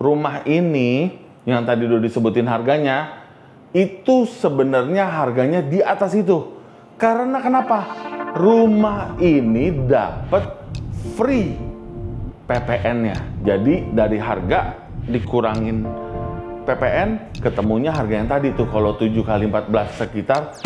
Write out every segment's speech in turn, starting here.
rumah ini yang tadi udah disebutin harganya, itu sebenarnya harganya di atas itu. Karena kenapa? Rumah ini dapat free PPN-nya. Jadi dari harga dikurangin PPN, ketemunya harga yang tadi tuh. Kalau 7 kali 14 sekitar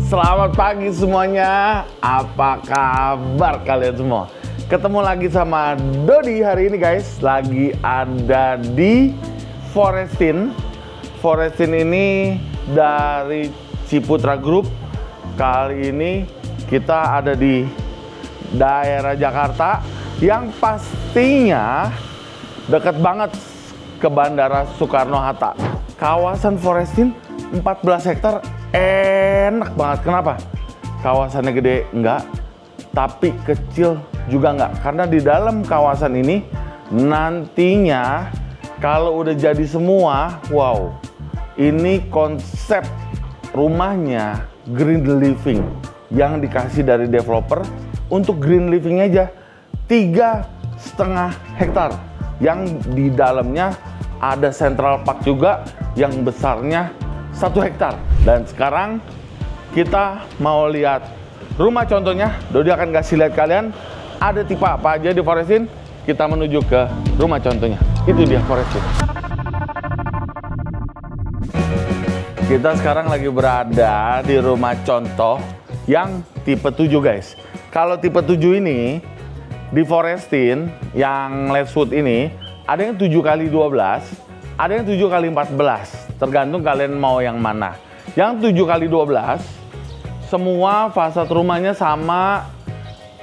Selamat pagi semuanya, apa kabar kalian semua? Ketemu lagi sama Dodi hari ini guys. Lagi ada di Forestin. Forestin ini dari Ciputra Group. Kali ini kita ada di daerah Jakarta, yang pastinya dekat banget ke Bandara Soekarno-Hatta. Kawasan Forestin 14 hektar enak banget. Kenapa? Kawasannya gede enggak, tapi kecil juga enggak. Karena di dalam kawasan ini nantinya kalau udah jadi semua, wow, ini konsep rumahnya green living yang dikasih dari developer untuk green living aja 3,5 hektar, yang di dalamnya ada Central Park juga yang besarnya 1 hektar. Dan sekarang kita mau lihat rumah contohnya. Dodi akan kasih lihat kalian ada tipe apa aja di Forestin. Kita menuju ke rumah contohnya. Itu dia Forestin. Kita sekarang lagi berada di rumah contoh yang tipe 7 guys. Kalau tipe 7 ini di Forestin yang Letchwood ini ada yang 7 kali 12, ada yang 7 kali 14. Tergantung kalian mau yang mana. Yang 7 kali 12 semua fasad rumahnya sama,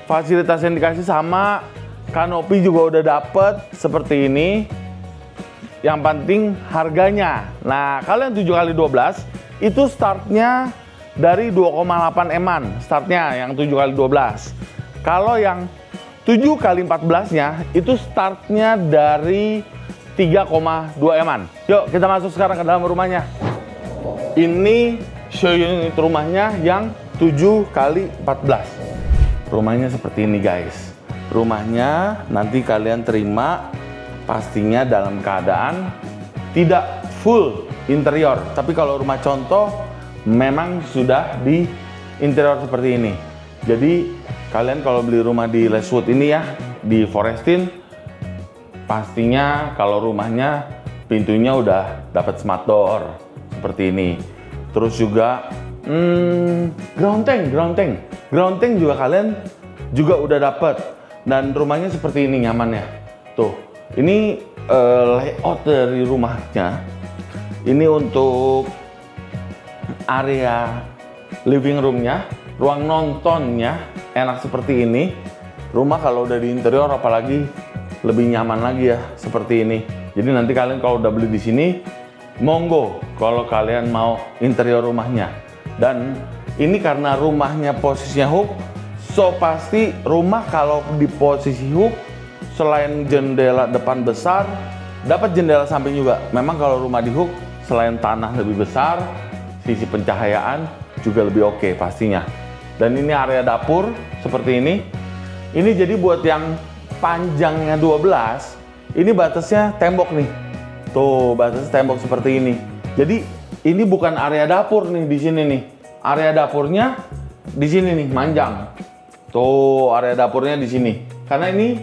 fasilitas yang dikasih sama, kanopi juga udah dapet seperti ini. Yang penting harganya. Nah, kalau yang 7 kali 12 itu startnya dari 2,8 eman. Startnya yang 7 kali 12. Kalau yang 7 kali 14-nya itu startnya dari 3,2 eman. Yuk kita masuk sekarang ke dalam rumahnya. Ini show unit rumahnya yang 7 kali 14. Rumahnya seperti ini guys. Rumahnya nanti kalian terima pastinya dalam keadaan tidak full interior. Tapi kalau rumah contoh memang sudah di interior seperti ini. Jadi kalian kalau beli rumah di Letchwood ini ya, di Forestin, pastinya kalau rumahnya pintunya udah dapat smart door seperti ini. Terus juga ground tank juga kalian juga udah dapat. Dan rumahnya seperti ini nyamannya. Tuh, ini layout dari rumahnya. Ini untuk area living roomnya, ruang nontonnya enak seperti ini. Rumah kalau udah di interior apalagi lebih nyaman lagi ya seperti ini. Jadi nanti kalian kalau udah beli di sini, monggo kalau kalian mau interior rumahnya. Dan ini karena rumahnya posisinya hook, so pasti rumah kalau di posisi hook, selain jendela depan besar, dapat jendela samping juga. Memang kalau rumah di hook, selain tanah lebih besar, sisi pencahayaan juga lebih oke pastinya. Dan ini area dapur seperti ini. Ini jadi buat yang panjangnya 12, ini batasnya tembok nih. Tuh, batas tembok seperti ini. Jadi ini bukan area dapur nih di sini nih. Area dapurnya di sini nih, manjang. Tuh, area dapurnya di sini. Karena ini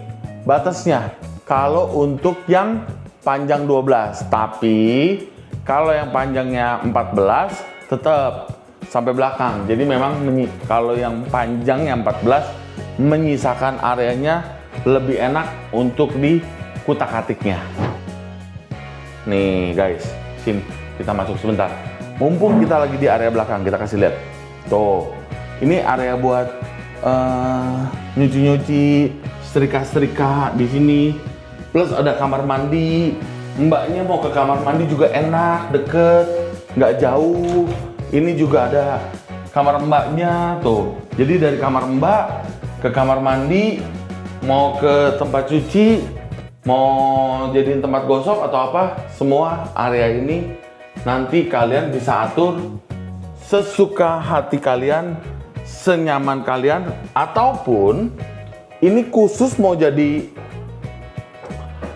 batasnya. Kalau untuk yang panjang 12, tapi kalau yang panjangnya 14 tetap sampai belakang. Jadi memang kalau yang panjangnya 14 menyisakan areanya lebih enak untuk di kutak-katiknya. Nih guys, sini kita masuk sebentar. Mumpung kita lagi di area belakang, kita kasih lihat. Tuh, ini area buat nyuci-nyuci, setrika-setrika di sini. Plus ada kamar mandi. Mbaknya mau ke kamar mandi juga enak, deket, nggak jauh. Ini juga ada kamar mbaknya tuh. Jadi dari kamar mbak ke kamar mandi, mau ke tempat cuci mau jadiin tempat gosok atau apa, semua area ini nanti kalian bisa atur sesuka hati kalian, senyaman kalian, ataupun ini khusus mau jadi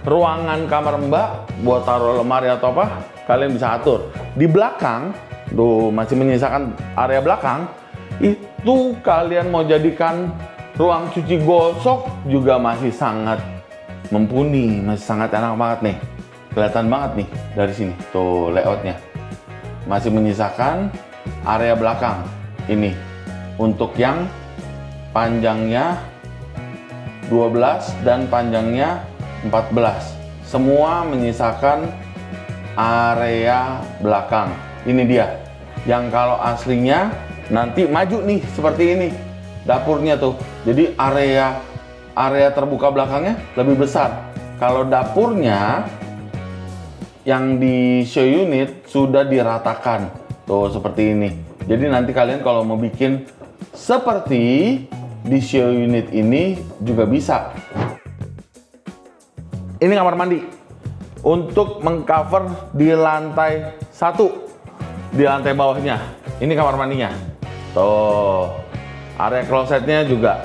ruangan kamar Mbak buat taruh lemari atau apa, kalian bisa atur. Di belakang, tuh masih menyisakan area belakang, itu kalian mau jadikan ruang cuci gosok juga masih sangat mumpuni, masih sangat enak banget nih. Kelihatan banget nih dari sini, tuh layoutnya. Masih menyisakan area belakang ini untuk yang panjangnya 12 dan panjangnya 14, semua menyisakan area belakang. Ini dia yang kalau aslinya nanti maju nih seperti ini dapurnya tuh, jadi area terbuka belakangnya lebih besar. Kalau dapurnya yang di show unit sudah diratakan tuh seperti ini, jadi nanti kalian kalau mau bikin seperti di show unit ini juga bisa. Ini kamar mandi untuk mengcover di lantai 1, di lantai bawahnya. Ini kamar mandinya. Tuh, area klosetnya juga.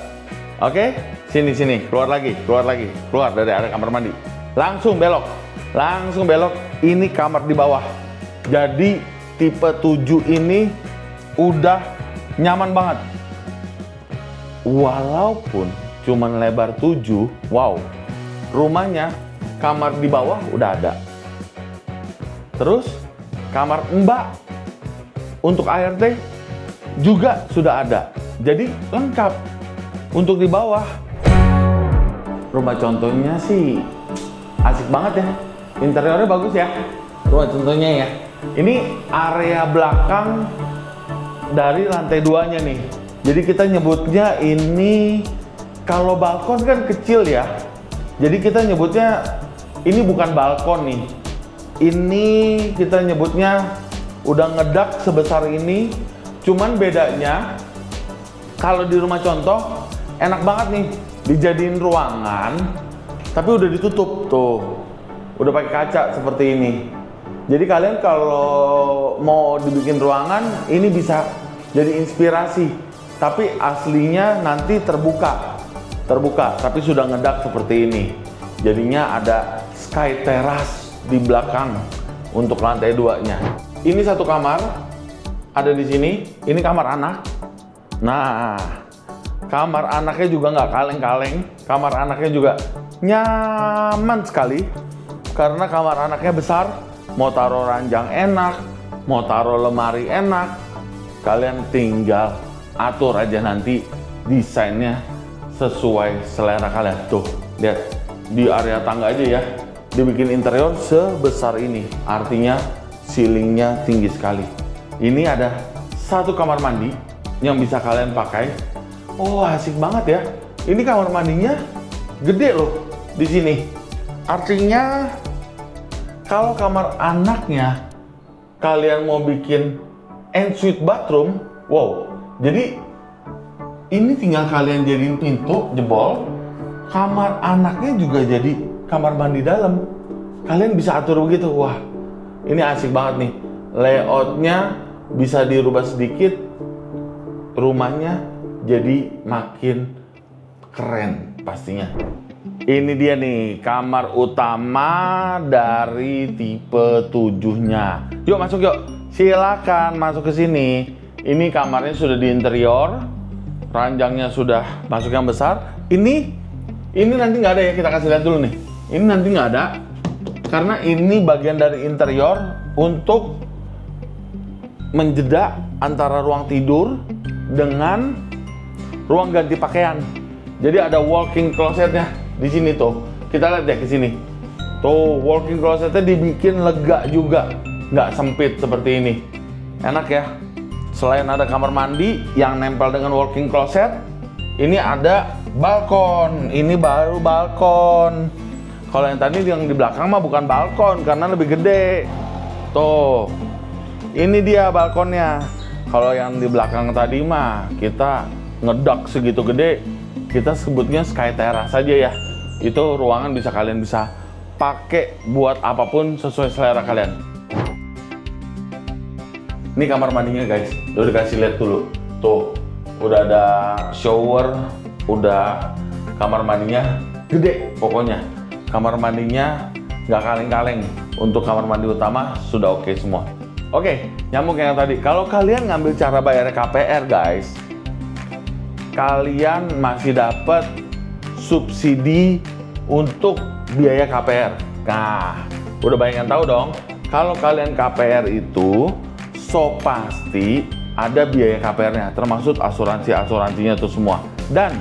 Oke, sini, keluar lagi, keluar dari area kamar mandi. Langsung belok. Ini kamar di bawah. Jadi tipe 7 ini udah nyaman banget. Walaupun cuman lebar 7, wow. Rumahnya kamar di bawah udah ada. Terus kamar Mbak untuk ART juga sudah ada. Jadi lengkap untuk di bawah. Rumah contohnya sih asik banget ya. Interiornya bagus ya. Rumah contohnya ya. Ini area belakang dari lantai 2-nya nih. Jadi kita nyebutnya ini, kalau balkon kan kecil ya. Jadi kita nyebutnya ini bukan balkon nih. Ini kita nyebutnya udah ngedak sebesar ini. Cuman bedanya kalau di rumah contoh enak banget nih dijadiin ruangan, tapi udah ditutup tuh. Udah pakai kaca seperti ini. Jadi kalian kalau mau dibikin ruangan ini bisa jadi inspirasi. Tapi aslinya nanti terbuka, tapi sudah ngedak seperti ini. Jadinya ada sky terrace di belakang untuk lantai 2-nya. Ini satu kamar ada di sini. Ini kamar anak. Nah, kamar anaknya juga nggak kaleng-kaleng. Kamar anaknya juga nyaman sekali karena kamar anaknya besar. Mau taruh ranjang enak, mau taruh lemari enak. Kalian tinggal atur aja nanti desainnya sesuai selera kalian. Tuh, lihat di area tangga aja ya, dibikin interior sebesar ini, artinya ceilingnya tinggi sekali. Ini ada satu kamar mandi yang bisa kalian pakai. Oh, asik banget ya. Ini kamar mandinya gede loh di sini. Artinya kalau kamar anaknya kalian mau bikin ensuite bathroom, wow. Jadi ini tinggal kalian jadiin pintu jebol, kamar anaknya juga jadi kamar mandi dalam. Kalian bisa atur begitu. Wah, ini asik banget nih. Layoutnya bisa dirubah sedikit, rumahnya jadi makin keren pastinya. Ini dia nih kamar utama dari tipe 7-nya. Yuk masuk yuk. Silakan masuk ke sini. Ini kamarnya sudah di interior. Ranjangnya sudah masuk yang besar. Ini nanti nggak ada ya, kita kasih lihat dulu nih. Ini nanti nggak ada karena ini bagian dari interior untuk menjeda antara ruang tidur dengan ruang ganti pakaian. Jadi ada walk-in closetnya di sini tuh. Kita lihat deh ke sini. Tuh walk-in closetnya dibikin lega juga, nggak sempit seperti ini. Enak ya. Selain ada kamar mandi yang nempel dengan walk-in closet, ini ada balkon. Ini baru balkon. Kalau yang tadi yang di belakang mah bukan balkon karena lebih gede. Tuh, ini dia balkonnya. Kalau yang di belakang tadi mah kita ngedak segitu gede, kita sebutnya sky terrace saja ya. Itu ruangan kalian bisa pakai buat apapun sesuai selera kalian. Ini kamar mandinya guys, udah dikasih lihat dulu. Tuh, udah ada shower, udah kamar mandinya gede pokoknya. Kamar mandinya nggak kaleng-kaleng. Untuk kamar mandi utama sudah oke semua. Oke, nyambung yang tadi. Kalau kalian ngambil cara bayar KPR guys, kalian masih dapat subsidi untuk biaya KPR. Nah, udah banyak yang tahu dong. Kalau kalian KPR itu, so pasti ada biaya KPR-nya, termasuk asuransinya itu semua. Dan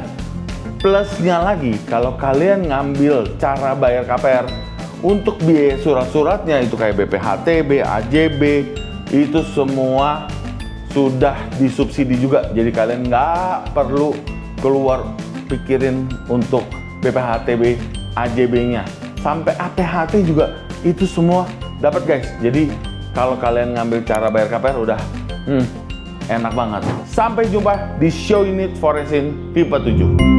plusnya lagi, kalau kalian ngambil cara bayar KPR untuk biaya surat-suratnya itu kayak BPHTB, AJB, itu semua sudah disubsidi juga. Jadi kalian nggak perlu keluar pikirin untuk BPHTB, AJB-nya. Sampai APHT juga itu semua dapat guys. Jadi kalau kalian ngambil cara bayar KPR udah enak banget. Sampai jumpa di Show Unit Forestin tipe 7.